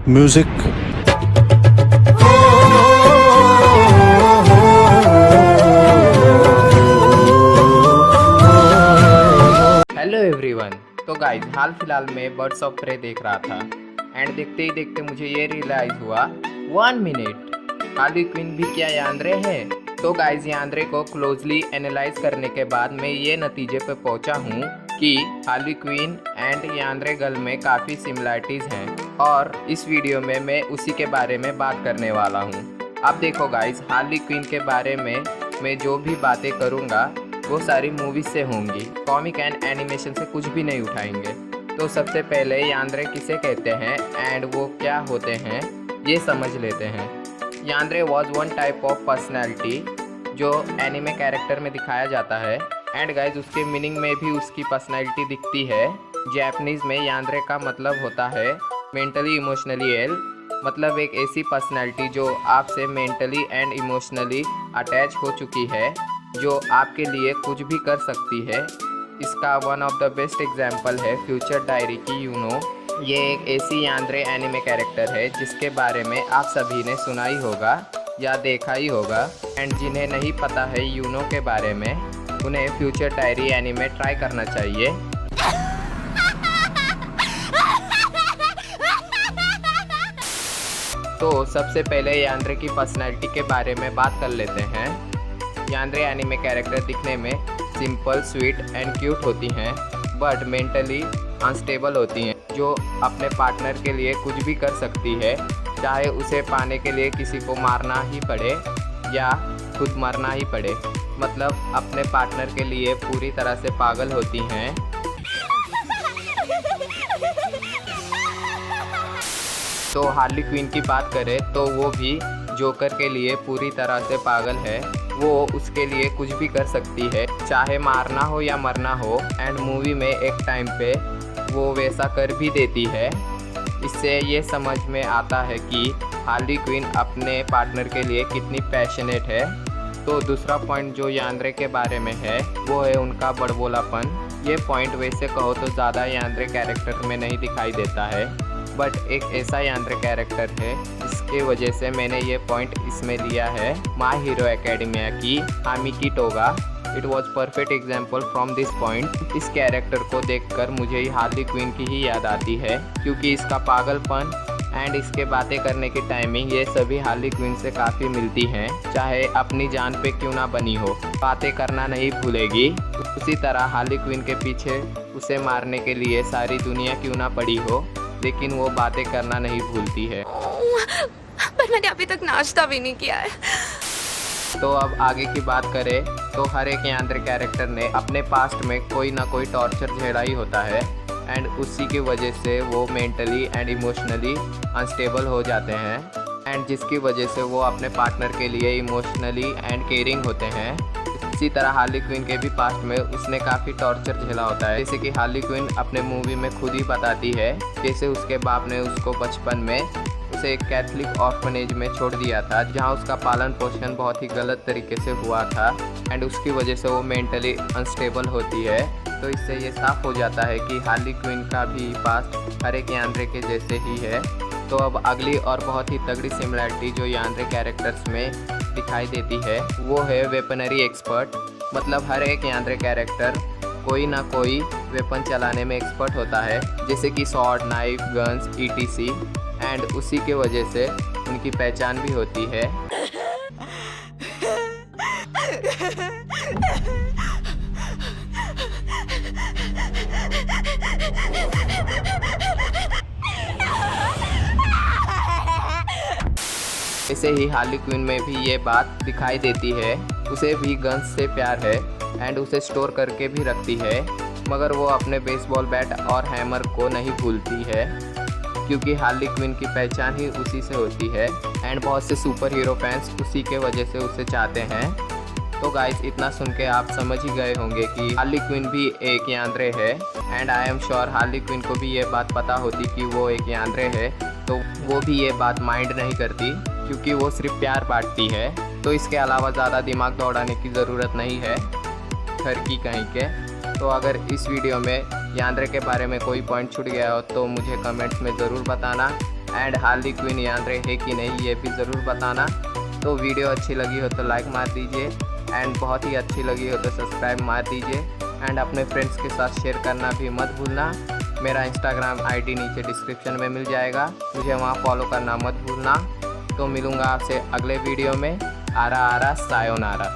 Music. Hello everyone. तो guys हाल फिलहाल में बर्ड्स ऑफ प्रे देख रहा था एंड देखते ही देखते मुझे ये रियलाइज हुआ 1 मिनट हार्ली क्विन भी क्या यांद्रे है। तो गाइस यांद्रे को क्लोजली एनालाइज करने के बाद मैं ये नतीजे पे पहुंचा हूँ कि हार्ली क्विन एंड यांद्रे गर्ल में काफ़ी सिमिलरिटीज़ हैं और इस वीडियो में मैं उसी के बारे में बात करने वाला हूँ। अब देखो गाइस, हार्ली क्विन के बारे में मैं जो भी बातें करूँगा वो सारी मूवीज से होंगी, कॉमिक एंड एनिमेशन से कुछ भी नहीं उठाएंगे। तो सबसे पहले यांद्रे किसे कहते हैं एंड वो क्या होते हैं ये समझ लेते हैं। Yandere was one type of personality जो एनिमे कैरेक्टर में दिखाया जाता है एंड गाइज उसके मीनिंग में भी उसकी पर्सनैलिटी दिखती है। जैपनीज में यांद्रे का मतलब होता है मेंटली इमोशनली इल, मतलब एक ऐसी पर्सनैलिटी जो आपसे मेंटली एंड इमोशनली अटैच हो चुकी है, जो आपके लिए कुछ भी कर सकती है। इसका one of the best example है फ्यूचर डायरी की यूनो। ये एक ऐसी यांद्रे एनिमे कैरेक्टर है जिसके बारे में आप सभी ने सुना ही होगा या देखा ही होगा एंड जिन्हें नहीं पता है यूनो के बारे में उन्हें फ्यूचर डायरी एनिमे ट्राई करना चाहिए। तो सबसे पहले यांद्रे की पर्सनैलिटी के बारे में बात कर लेते हैं। यांद्रे एनिमे कैरेक्टर दिखने में सिंपल, स्वीट एंड क्यूट होती हैं बट मेंटली अनस्टेबल होती हैं, जो अपने पार्टनर के लिए कुछ भी कर सकती है, चाहे उसे पाने के लिए किसी को मारना ही पड़े या खुद मरना ही पड़े। मतलब अपने पार्टनर के लिए पूरी तरह से पागल होती हैं। तो हार्ली क्विन की बात करें तो वो भी जोकर के लिए पूरी तरह से पागल है। वो उसके लिए कुछ भी कर सकती है, चाहे मारना हो या मरना हो, एंड मूवी में एक टाइम पे वो वैसा कर भी देती है। इससे ये समझ में आता है कि हार्ली क्विन अपने पार्टनर के लिए कितनी पैशनेट है। तो दूसरा पॉइंट जो यांद्रे के बारे में है वो है उनका बड़बोलापन। ये पॉइंट वैसे कहो तो ज़्यादा यांद्रे कैरेक्टर में नहीं दिखाई देता है बट एक ऐसा यांद्रे कैरेक्टर है जिसके वजह से मैंने ये पॉइंट इसमें लिया है माय हीरो एकेडमिया की Himiko Toga. It was perfect example from this point. इस कैरेक्टर को देखकर मुझे ही हार्ली क्विन की ही याद आती है क्योंकि इसका पागलपन एंड इसके बातें करने की टाइमिंग ये सभी हार्ली क्विन से काफ़ी मिलती हैं। चाहे अपनी जान पे क्यों ना बनी हो, बातें करना नहीं भूलेगी। उसी तरह हार्ली क्विन के पीछे उसे मारने के लिए सारी दुनिया क्यों ना पड़ी हो, लेकिन वो बातें करना नहीं भूलती है। पर मैंने अभी तक नाश्ता भी नहीं किया है। तो अब आगे की बात करें तो हर एक यांद्रे कैरेक्टर ने अपने पास्ट में कोई ना कोई टॉर्चर झेला ही होता है एंड उसी की वजह से वो मेंटली एंड इमोशनली अनस्टेबल हो जाते हैं एंड जिसकी वजह से वो अपने पार्टनर के लिए इमोशनली एंड केयरिंग होते हैं। इसी तरह हार्ली क्विन के भी पास्ट में उसने काफ़ी टॉर्चर झेला होता है। जैसे कि हार्ली क्विन अपने मूवी में खुद ही बताती है कैसे उसके बाप ने उसको बचपन में उसे एक कैथलिक ऑर्फनेज में छोड़ दिया था, जहां उसका पालन पोषण बहुत ही गलत तरीके से हुआ था एंड उसकी वजह से वो मेंटली अनस्टेबल होती है। तो इससे ये साफ हो जाता है कि हार्ली क्विन का भी पास्ट हर एक यांद्रे के जैसे ही है। तो अब अगली और बहुत ही तगड़ी सिमिलरिटी जो यांद्रे कैरेक्टर्स में दिखाई देती है वो है वेपनरी एक्सपर्ट। मतलब हर एक यांद्रे कैरेक्टर कोई ना कोई वेपन चलाने में एक्सपर्ट होता है, जैसे कि sword, knife, guns, ETC and उसी के वजह से उनकी पहचान भी होती है। ऐसे ही हार्ली क्विन में भी ये बात दिखाई देती है। उसे भी गन्स से प्यार है एंड उसे स्टोर करके भी रखती है, मगर वो अपने बेसबॉल बैट और हैमर को नहीं भूलती है क्योंकि हार्ली क्विन की पहचान ही उसी से होती है एंड बहुत से सुपर हीरो फैंस उसी के वजह से उसे चाहते हैं। तो गाइस इतना सुन के आप समझ ही गए होंगे कि हार्ली क्विन भी एक यांद्रे है and I am sure Harley Quinn को भी ये बात पता होती कि वो एक यांद्रे है, तो वो भी ये बात माइंड नहीं करती क्योंकि वो सिर्फ प्यार बांटती है। तो इसके अलावा ज़्यादा दिमाग दौड़ाने की ज़रूरत नहीं है घर की कहीं के। तो अगर इस वीडियो में यांद्रे के बारे में कोई पॉइंट छूट गया हो तो मुझे कमेंट्स में ज़रूर बताना एंड हार्ली क्विन यांद्रे है कि नहीं ये भी ज़रूर बताना। तो वीडियो अच्छी लगी हो तो लाइक मार दीजिए एंड बहुत ही अच्छी लगी हो तो सब्सक्राइब मार दीजिए एंड अपने फ्रेंड्स के साथ शेयर करना भी मत भूलना। मेरा इंस्टाग्राम आईडी नीचे डिस्क्रिप्शन में मिल जाएगा, मुझे वहाँ फॉलो करना मत भूलना। तो मिलूँगा आपसे अगले वीडियो में। आरा आरा सायोनारा।